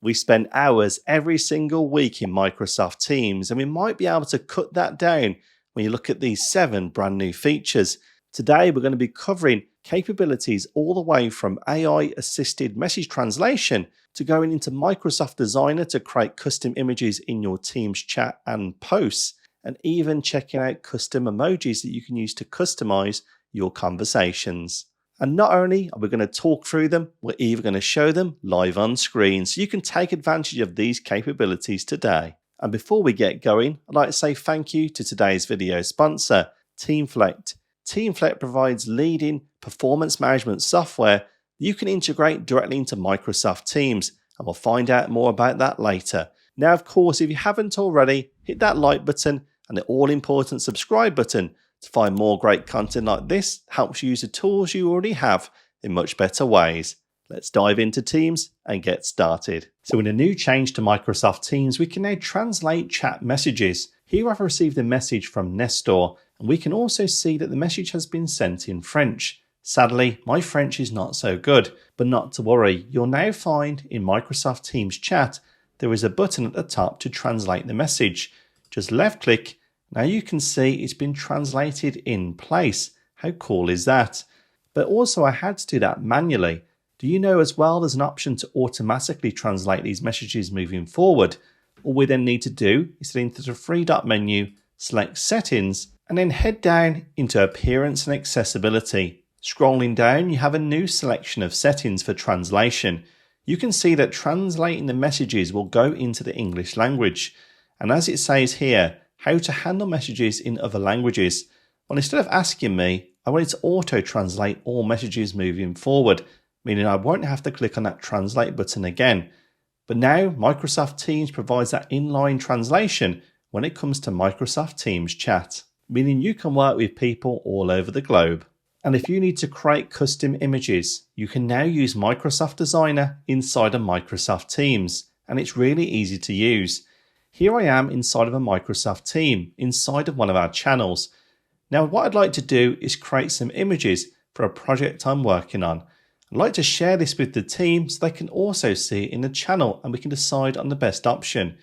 We spend hours every single week in Microsoft Teams, and we might be able to cut that down when you look at these 7 brand new features. Today, we're going to be covering capabilities all the way from AI-assisted message translation to going into Microsoft Designer to create custom images in your Teams chat and posts, and even checking out custom emojis that you can use to customize your conversations. And not only are we going to talk through them, we're even going to show them live on screen so you can take advantage of these capabilities today. And before we get going, I'd like to say thank you to today's video sponsor, TeamFlect. TeamFlect provides leading performance management software that you can integrate directly into Microsoft Teams, and we'll find out more about that later. Now, of course, if you haven't already, hit that like button and the all-important subscribe button to find more great content like this. Helps you use the tools you already have in much better ways. Let's dive into Teams and get started. So in a new change to Microsoft Teams, we can now translate chat messages. Here I've received a message from Nestor, and we can also see that the message has been sent in French. Sadly, my French is not so good, but not to worry. You'll now find in Microsoft Teams chat, there is a button at the top to translate the message. Just left click. Now you can see it's been translated in place. How cool is that? But also I had to do that manually. Do you know as well there's an option to automatically translate these messages moving forward? All we then need to do is head into the 3-dot menu, select settings, and then head down into appearance and accessibility. Scrolling down, you have a new selection of settings for translation. You can see that translating the messages will go into the English language. And as it says here, how to handle messages in other languages. Well, instead of asking me, I want it to auto-translate all messages moving forward, meaning I won't have to click on that translate button again. But now Microsoft Teams provides that inline translation when it comes to Microsoft Teams chat, meaning you can work with people all over the globe. And if you need to create custom images, you can now use Microsoft Designer inside of Microsoft Teams, and it's really easy to use. Here I am inside of a Microsoft team, inside of one of our channels. Now what I'd like to do is create some images for a project I'm working on. I'd like to share this with the team so they can also see it in the channel and we can decide on the best option.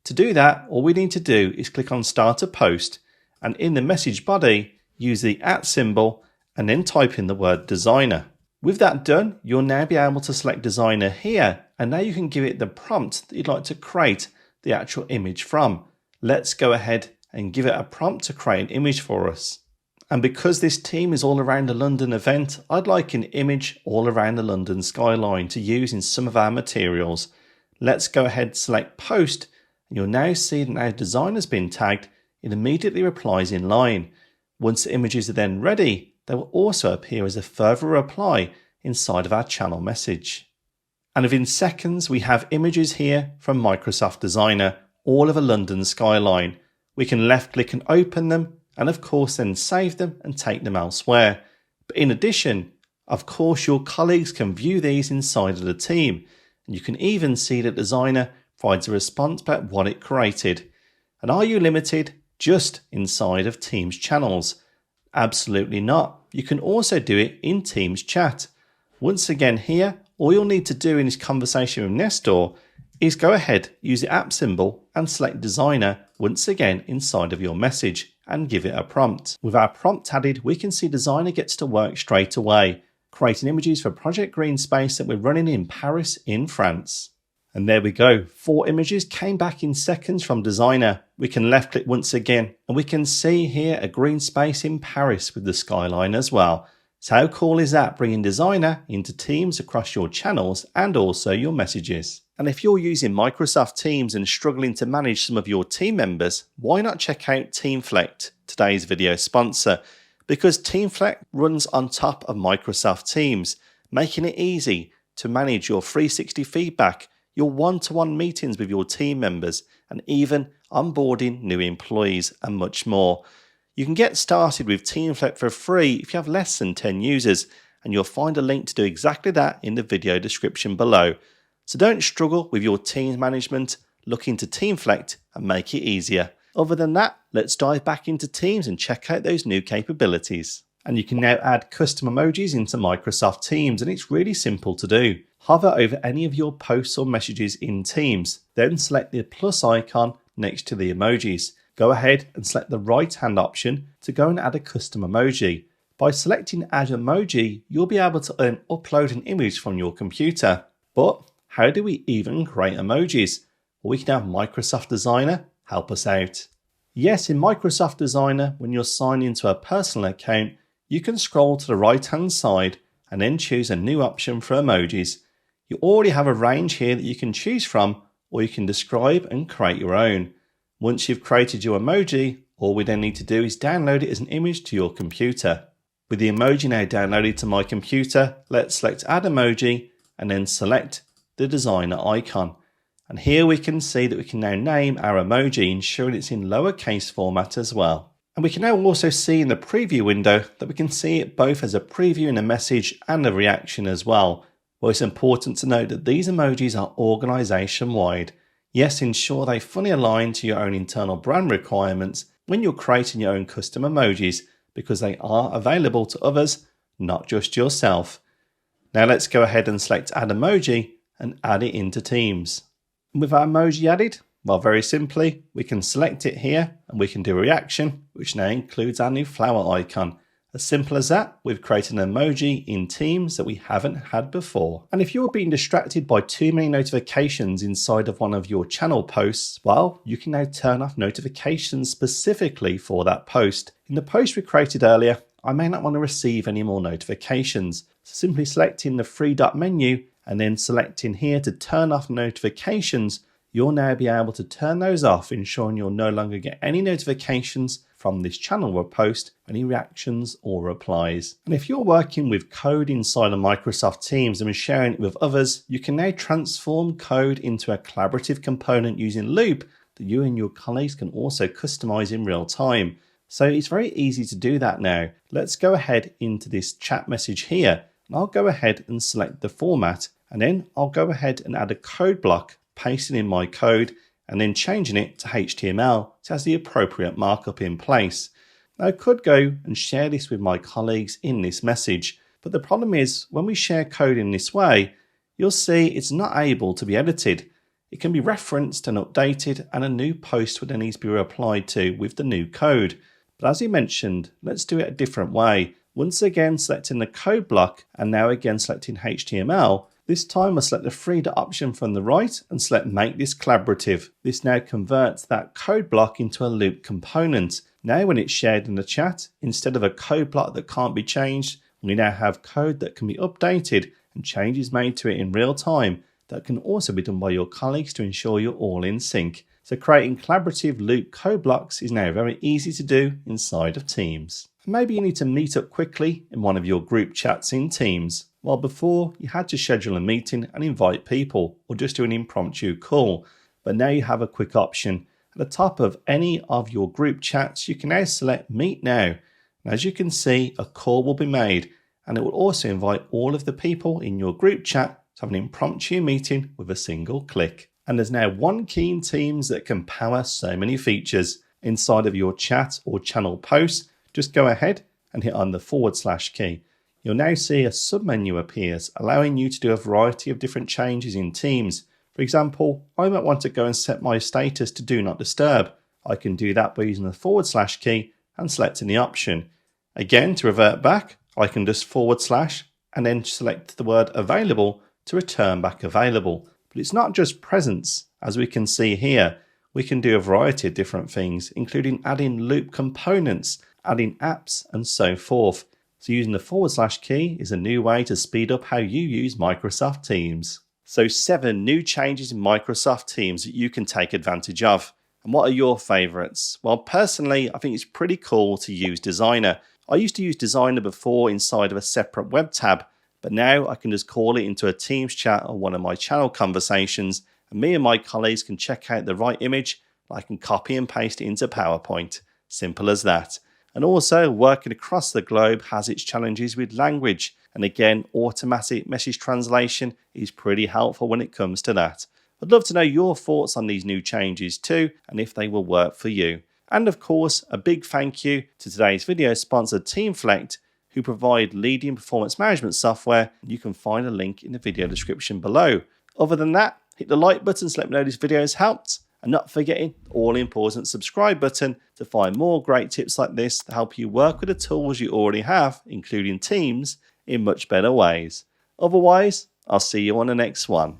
To do that, all we need to do is click on Start a Post, and in the message body, use the @ symbol and then type in the word Designer. With that done, you'll now be able to select Designer here, and now you can give it the prompt that you'd like to create the actual image from. Let's go ahead and give it a prompt to create an image for us. And because this team is all around the London event, I'd like an image all around the London skyline to use in some of our materials. Let's go ahead and select Post, and you'll now see that our design has been tagged. It immediately replies in line. Once the images are then ready, they will also appear as a further reply inside of our channel message. And within seconds, we have images here from Microsoft Designer, all of a London skyline. We can left click and open them, and of course then save them and take them elsewhere. But in addition, of course, your colleagues can view these inside of the team, and you can even see that Designer provides a response about what it created. And are you limited just inside of Teams channels? Absolutely not. You can also do it in Teams chat. Once again here, all you'll need to do in this conversation with Nestor is go ahead, use the @ symbol and select Designer once again inside of your message and give it a prompt. With our prompt added, we can see Designer gets to work straight away, creating images for Project Green Space that we're running in Paris in France. And there we go, 4 images came back in seconds from Designer. We can left click once again and we can see here a green space in Paris with the skyline as well. So how cool is that, bringing Designer into Teams across your channels and also your messages? And if you're using Microsoft Teams and struggling to manage some of your team members, why not check out TeamFlect, today's video sponsor? Because TeamFlect runs on top of Microsoft Teams, making it easy to manage your 360 feedback, your one-to-one meetings with your team members, and even onboarding new employees and much more. You can get started with TeamFlect for free if you have less than 10 users, and you'll find a link to do exactly that in the video description below. So don't struggle with your team management, look into TeamFlect and make it easier. Other than that, let's dive back into Teams and check out those new capabilities. And you can now add custom emojis into Microsoft Teams, and it's really simple to do. hover over any of your posts or messages in Teams, then select the plus icon next to the emojis. Go ahead and select the right hand option to go and add a custom emoji. By selecting add emoji, you'll be able to then upload an image from your computer. But how do we even create emojis? Well, we can have Microsoft Designer help us out. Yes, in Microsoft Designer, when you're signed into a personal account, you can scroll to the right hand side and then choose a new option for emojis. You already have a range here that you can choose from, or you can describe and create your own. Once you've created your emoji, all we then need to do is download it as an image to your computer. With the emoji now downloaded to my computer, let's select add emoji and then select the designer icon. And here we can see that we can now name our emoji, ensuring it's in lowercase format as well. And we can now also see in the preview window that we can see it both as a preview in a message and a reaction as well. Well, it's important to note that these emojis are organization wide. Yes, ensure they fully align to your own internal brand requirements when you're creating your own custom emojis, because they are available to others, not just yourself. Now let's go ahead and select add emoji and add it into Teams. And with our emoji added, well, very simply, we can select it here and we can do a reaction, which now includes our new flower icon. As simple as that, we've created an emoji in Teams that we haven't had before. And if you're being distracted by too many notifications inside of one of your channel posts, well, you can now turn off notifications specifically for that post. In the post we created earlier, I may not want to receive any more notifications. So simply selecting the three dot menu and then selecting here to turn off notifications, you'll now be able to turn those off, ensuring you'll no longer get any notifications from this channel or post, any reactions or replies. And if you're working with code inside of Microsoft Teams and sharing it with others, you can now transform code into a collaborative component using Loop that you and your colleagues can also customize in real time. So it's very easy to do that now. Let's go ahead into this chat message here, and I'll go ahead and select the format, and then I'll go ahead and add a code block, pasting in my code, and then changing it to HTML so it has the appropriate markup in place. Now I could go and share this with my colleagues in this message, but the problem is when we share code in this way, you'll see it's not able to be edited. It can be referenced and updated, and a new post would then need to be replied to with the new code. But as you mentioned, let's do it a different way. Once again selecting the code block and now again selecting HTML, this time we'll select the three dot option from the right and select make this collaborative. This now converts that code block into a loop component. Now when it's shared in the chat, instead of a code block that can't be changed, we now have code that can be updated and changes made to it in real time that can also be done by your colleagues to ensure you're all in sync. So creating collaborative loop code blocks is now very easy to do inside of Teams. Maybe you need to meet up quickly in one of your group chats in Teams. While before you had to schedule a meeting and invite people or just do an impromptu call, but now you have a quick option. At the top of any of your group chats, you can now select Meet Now. And as you can see, a call will be made, and it will also invite all of the people in your group chat to have an impromptu meeting with a single click. And there's now one key in Teams that can power so many features. Inside of your chat or channel posts, just go ahead and hit on the / key. You'll now see a submenu appears, allowing you to do a variety of different changes in Teams. For example, I might want to go and set my status to do not disturb. I can do that by using the / key and selecting the option. Again, to revert back, I can just / and then select the word available to return back available. But it's not just presence. As we can see here, we can do a variety of different things, including adding loop components, adding apps, and so forth. So using the / key is a new way to speed up how you use Microsoft Teams. So 7 new changes in Microsoft Teams that you can take advantage of. And what are your favorites? Well, personally, I think it's pretty cool to use Designer. I used to use Designer before inside of a separate web tab, but now I can just call it into a Teams chat or one of my channel conversations, and me and my colleagues can check out the right image. I can copy and paste it into PowerPoint. Simple as that. And also, working across the globe has its challenges with language. And again, automatic message translation is pretty helpful when it comes to that. I'd love to know your thoughts on these new changes too, and if they will work for you. And of course, a big thank you to today's video sponsor, Teamflect, who provide leading performance management software. You can find a link in the video description below. Other than that, hit the like button to let me know this video has helped, and not forgetting the all-important subscribe button to find more great tips like this to help you work with the tools you already have, including Teams, in much better ways. Otherwise, I'll see you on the next one.